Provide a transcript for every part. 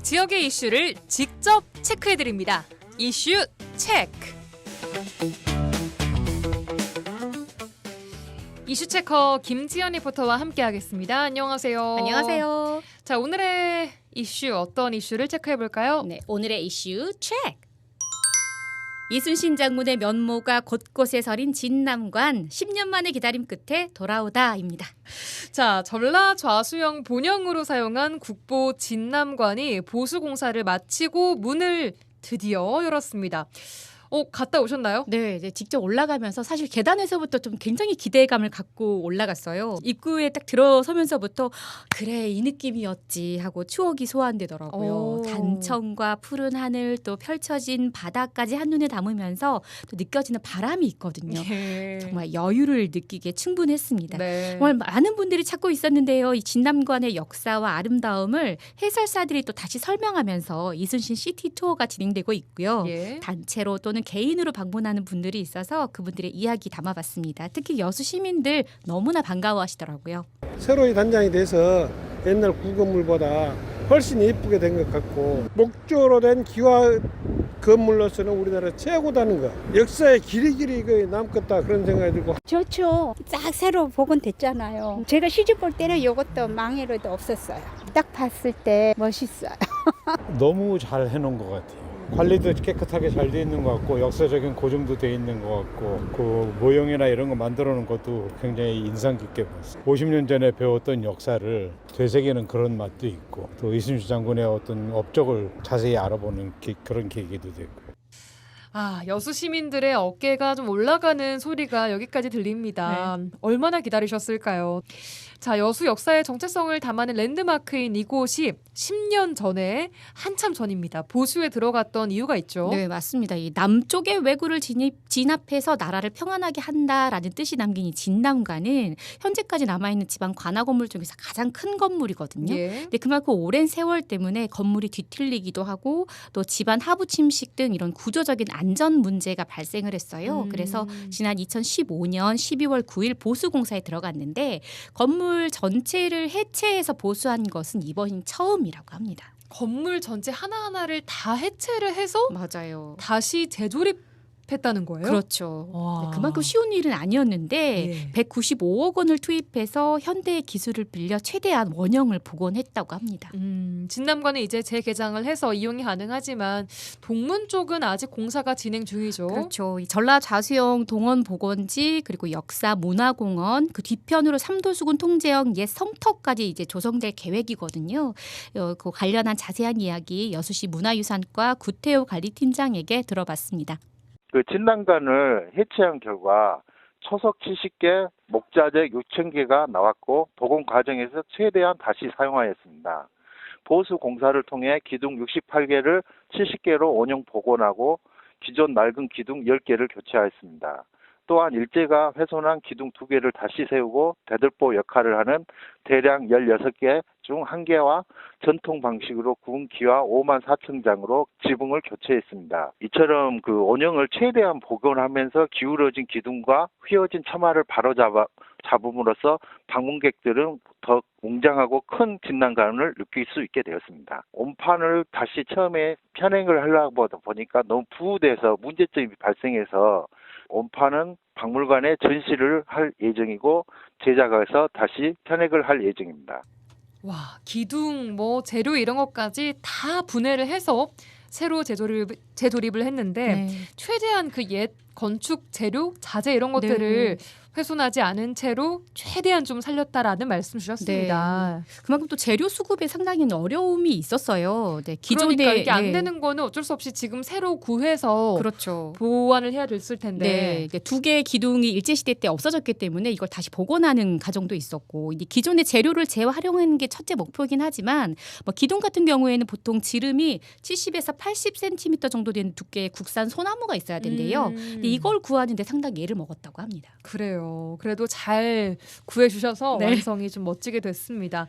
지역의 이슈를 직접 체크해드립니다. 이슈 체크. 이슈 체커 김지연 리포터와 함께하겠습니다. 안녕하세요. 안녕하세요. 자, 오늘의 이슈 어떤 이슈를 체크해볼까요? 네, 오늘의 이슈 체크. 이순신 장군의 면모가 곳곳에 서린 진남관 10년 만의 기다림 끝에 돌아오다입니다. 자, 전라 좌수영 본영으로 사용한 국보 진남관이 보수 공사를 마치고 문을 드디어 열었습니다. 갔다 오셨나요? 네, 직접 올라가면서 사실 계단에서부터 좀 굉장히 기대감을 갖고 올라갔어요. 입구에 딱 들어서면서부터 그래 이 느낌이었지 하고 추억이 소환되더라고요. 단청과 푸른 하늘 또 펼쳐진 바다까지 한눈에 담으면서 또 느껴지는 바람이 있거든요. 네. 정말 여유를 느끼게 충분했습니다. 네. 정말 많은 분들이 찾고 있었는데요. 이 진남관의 역사와 아름다움을 해설사들이 또 다시 설명하면서 이순신 시티 투어가 진행되고 있고요. 예. 단체로 또는 개인으로 방문하는 분들이 있어서 그분들의 이야기 담아봤습니다. 특히 여수 시민들 너무나 반가워하시더라고요. 새로이 단장이 돼서 옛날 구건물보다 훨씬 예쁘게 된 것 같고 목조로 된 기와 건물로서는 우리나라 최고다는 거. 역사의 길이길이 남겠다 그런 생각이 들고. 좋죠. 싹 새로 복원됐잖아요. 제가 시집 볼 때는 이것도 망해로도 없었어요. 딱 봤을 때 멋있어요. 너무 잘 해놓은 것 같아요. 관리도 깨끗하게 잘 돼 있는 것 같고 역사적인 고증도 돼 있는 것 같고 그 모형이나 이런 거 만들어 놓은 것도 굉장히 인상 깊게 봤어요. 50년 전에 배웠던 역사를 되새기는 그런 맛도 있고 또 이순신 장군의 어떤 업적을 자세히 알아보는 그런 계기도 되고. 여수 시민들의 어깨가 좀 올라가는 소리가 여기까지 들립니다. 얼마나 기다리셨을까요? 자, 여수 역사의 정체성을 담아낸 랜드마크인 이곳이 10년 전에 한참 전입니다. 보수에 들어갔던 이유가 있죠. 네, 맞습니다. 이 남쪽의 왜구를 진압해서 나라를 평안하게 한다라는 뜻이 담긴 이 진남관은 현재까지 남아있는 지방 관아 건물 중에서 가장 큰 건물이거든요. 예. 근데 그만큼 오랜 세월 때문에 건물이 뒤틀리기도 하고 또 집안 하부 침식 등 이런 구조적인 안전 문제가 발생을 했어요. 그래서 지난 2015년 12월 9일 보수공사에 들어갔는데 건물 전체를 해체해서 보수한 것은 이번이 처음이라고 합니다. 건물 전체 하나하나를 다 해체를 해서 맞아요. 다시 재조립했다는 거예요? 그렇죠. 와. 네, 그만큼 쉬운 일은 아니었는데 예. 195억 원을 투입해서 현대의 기술을 빌려 최대한 원형을 복원했다고 합니다. 진남관은 이제 재개장을 해서 이용이 가능하지만 동문 쪽은 아직 공사가 진행 중이죠. 그렇죠. 이 전라 좌수영 동원 복원지 그리고 역사 문화공원 그 뒤편으로 삼도수군 통제역 옛 성터까지 이제 조성될 계획이거든요. 그 관련한 자세한 이야기 여수시 문화유산과 구태호 관리팀장에게 들어봤습니다. 그 진남관을 해체한 결과 초석 70개, 목자재 6,000개가 나왔고 복원 과정에서 최대한 다시 사용하였습니다. 보수 공사를 통해 기둥 68개를 70개로 원형 복원하고 기존 낡은 기둥 10개를 교체하였습니다. 또한 일제가 훼손한 기둥 2개를 다시 세우고 대들보 역할을 하는 대량 16개 중 1개와 전통 방식으로 구운 기와 54,000장으로 지붕을 교체했습니다. 이처럼 그 원형을 최대한 복원하면서 기울어진 기둥과 휘어진 처마를 바로잡음으로써 방문객들은 더 웅장하고 큰 진남관을 느낄 수 있게 되었습니다. 온판을 다시 처음에 편행을 하려고 보니까 너무 부우돼서 문제점이 발생해서 온판은 박물관에 전시를 할 예정이고 제작해서 다시 편획을 할 예정입니다. 와, 기둥, 재료 이런 것까지 다 분해를 해서 새로 재조립을 했는데 최대한 그 옛 건축 재료, 자재 이런 것들을 훼손하지 않은 채로 최대한 좀 살렸다라는 말씀 주셨습니다. 그만큼 또 재료 수급에 상당히 어려움이 있었어요. 네, 기존에 그러니까 이게 안 되는 거는 어쩔 수 없이 지금 새로 구해서 그렇죠. 보완을 해야 됐을 텐데. 네, 두 개의 기둥이 일제시대 때 없어졌기 때문에 이걸 다시 복원하는 과정도 있었고 이제 기존의 재료를 재활용하는 게 첫째 목표이긴 하지만 기둥 같은 경우에는 보통 지름이 70에서 80cm 정도 되는 두께의 국산 소나무가 있어야 된대요. 근데 이걸 구하는 데 상당히 애를 먹었다고 합니다. 그래요. 그러게요. 그래도 잘 구해주셔서 네. 완성이 좀 멋지게 됐습니다.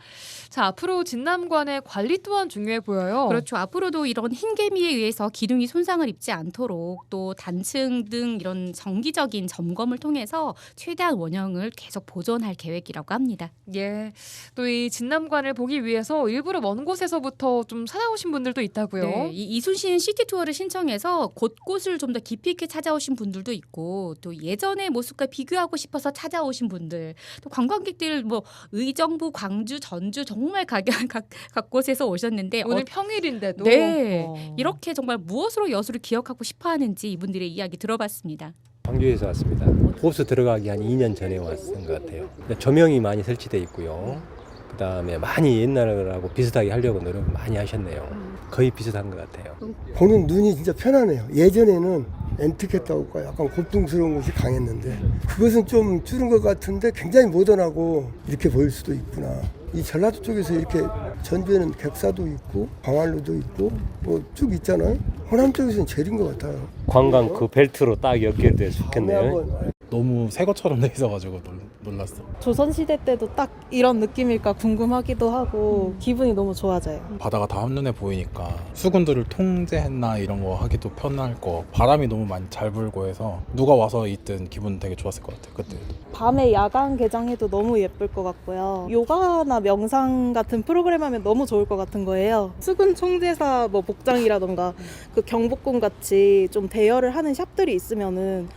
자, 앞으로 진남관의 관리 또한 중요해 보여요. 그렇죠. 앞으로도 이런 흰개미에 의해서 기둥이 손상을 입지 않도록 또 단층 등 이런 정기적인 점검을 통해서 최대한 원형을 계속 보존할 계획이라고 합니다. 예, 또 이 진남관을 보기 위해서 일부러 먼 곳에서부터 좀 찾아오신 분들도 있다고요. 네, 이 이순신 시티 투어를 신청해서 곳곳을 좀 더 깊이 있게 찾아오신 분들도 있고 또 예전의 모습과 비교하고 싶어서 찾아오신 분들 또 관광객들 뭐 의정부, 광주, 전주 정말 각 곳에서 오셨는데 오늘 평일인데도 네, 이렇게 정말 무엇으로 여수를 기억하고 싶어하는지 이분들의 이야기 들어봤습니다. 광주에서 왔습니다. 보수 들어가기 한 2년 전에 왔던 것 같아요. 조명이 많이 설치되어 있고요. 그다음에 많이 옛날하고 비슷하게 하려고 노력을 많이 하셨네요. 거의 비슷한 것 같아요. 보는 눈이 진짜 편하네요. 예전에는 엔티켓하고 약간 고풍스러운 것이 강했는데 그것은 좀 줄은 것 같은데 굉장히 모던하고 이렇게 보일 수도 있구나. 이 전라도 쪽에서 이렇게 전주에는 객사도 있고 광안루도 있고 뭐 쭉 있잖아요. 호남 쪽에서는 제일인 것 같아요. 관광 그 벨트로 딱 연결돼서 좋겠네요. 너무 새 것처럼 돼 있어가지고 놀랐어. 조선시대 때도 딱 이런 느낌일까 궁금하기도 하고 기분이 너무 좋아져요. 바다가 다 한눈에 보이니까 수군들을 통제했나 이런 거 하기도 편할 거. 바람이 너무 많이 잘 불고 해서 누가 와서 있든 기분 되게 좋았을 것 같아요. 그때. 밤에 야간 개장해도 너무 예쁠 것 같고요. 요가나 명상 같은 프로그램 하면 너무 좋을 것 같은 거예요. 수군 총대사 뭐 복장이라던가 그 경복궁 같이 좀 대여를 하는 샵들이 있으면은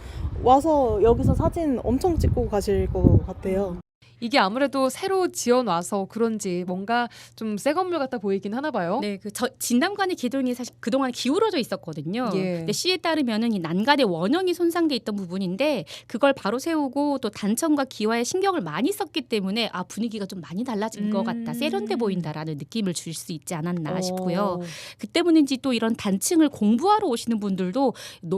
와서 여기서 사진 엄청 찍고 가실 것 같아요. 이게 아무래도 새로 지어놔서 그런지 뭔가 좀 새 건물 같아 보이긴 하나 봐요. 네, 진남관의 기둥이 사실 그동안 기울어져 있었거든요. 예. 근데 시에 따르면은 이 난간의 원형이 손상돼 있던 부분인데 그걸 바로 세우고 또 단청과 기와에 신경을 많이 썼기 때문에 분위기가 좀 많이 달라진 것 같다, 세련돼 보인다라는 느낌을 줄 수 있지 않았나 싶고요. 그 때문인지 또 이런 단층을 공부하러 오시는 분들도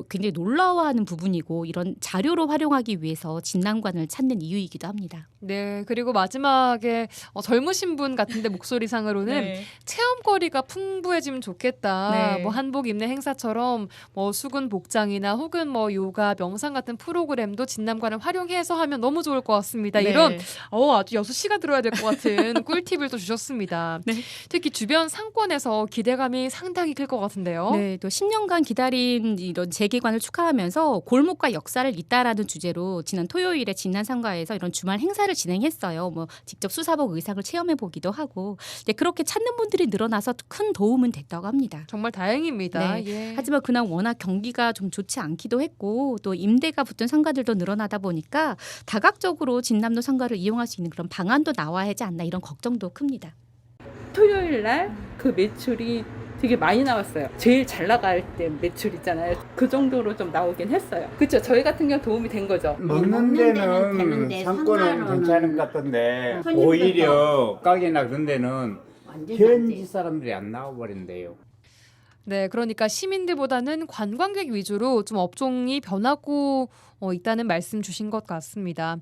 굉장히 놀라워하는 부분이고 이런 자료로 활용하기 위해서 진남관을 찾는 이유이기도 합니다. 네, 그리고 마지막에 젊으신 분 같은데 목소리상으로는 네. 체험거리가 풍부해지면 좋겠다. 네. 뭐 한복 입는 행사처럼 뭐 수군 복장이나 혹은 뭐 요가, 명상 같은 프로그램도 진남관을 활용해서 하면 너무 좋을 것 같습니다. 네. 이런 아주 6시가 들어야 될 것 같은 꿀팁을 또 주셨습니다. 네. 특히 주변 상권에서 기대감이 상당히 클 것 같은데요. 네, 또 10년간 기다린 이런 재개관을 축하하면서 골목과 역사를 잇다라는 주제로 지난 토요일에 진난상가에서 이런 주말 행사를 진행했어요. 뭐 직접 수사복 의상을 체험해 보기도 하고, 네, 그렇게 찾는 분들이 늘어나서 큰 도움은 됐다고 합니다. 정말 다행입니다. 네. 예. 하지만 그날 워낙 경기가 좀 좋지 않기도 했고 또 임대가 붙은 상가들도 늘어나다 보니까 다각적으로 진남도 상가를 이용할 수 있는 그런 방안도 나와야 하지 않나 이런 걱정도 큽니다. 토요일 날 그 매출이 되게 많이 나왔어요. 제일 잘 나갈 때 매출 있잖아요. 그 정도로 좀 나오긴 했어요. 그렇죠. 저희 같은 경우 도움이 된 거죠. 먹는 데는 상권은 괜찮은 것 같던데 오히려 가게나 그런 데는 현지 사람들이 안 나와버린대요. 네, 그러니까 시민들보다는 관광객 위주로 좀 업종이 변하고 있다는 말씀 주신 것 같습니다.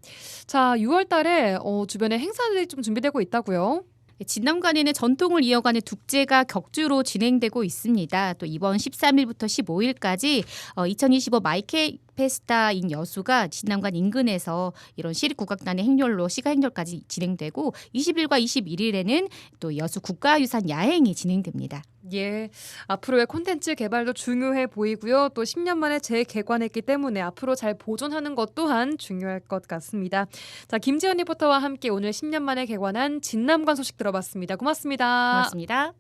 자, 6월 달에 주변에 행사들이 좀 준비되고 있다고요? 진남관에는 전통을 이어가는 축제가 격주로 진행되고 있습니다. 또 이번 13일부터 15일까지 2025 마이케 페스타인 여수가 진남관 인근에서 이런 시립국악단의 행렬로 시가 행렬까지 진행되고 20일과 21일에는 또 여수 국가유산 야행이 진행됩니다. 예, 앞으로의 콘텐츠 개발도 중요해 보이고요. 또 10년 만에 재개관했기 때문에 앞으로 잘 보존하는 것 또한 중요할 것 같습니다. 자, 김지연 리포터와 함께 오늘 10년 만에 개관한 진남관 소식 들어봤습니다. 고맙습니다. 고맙습니다.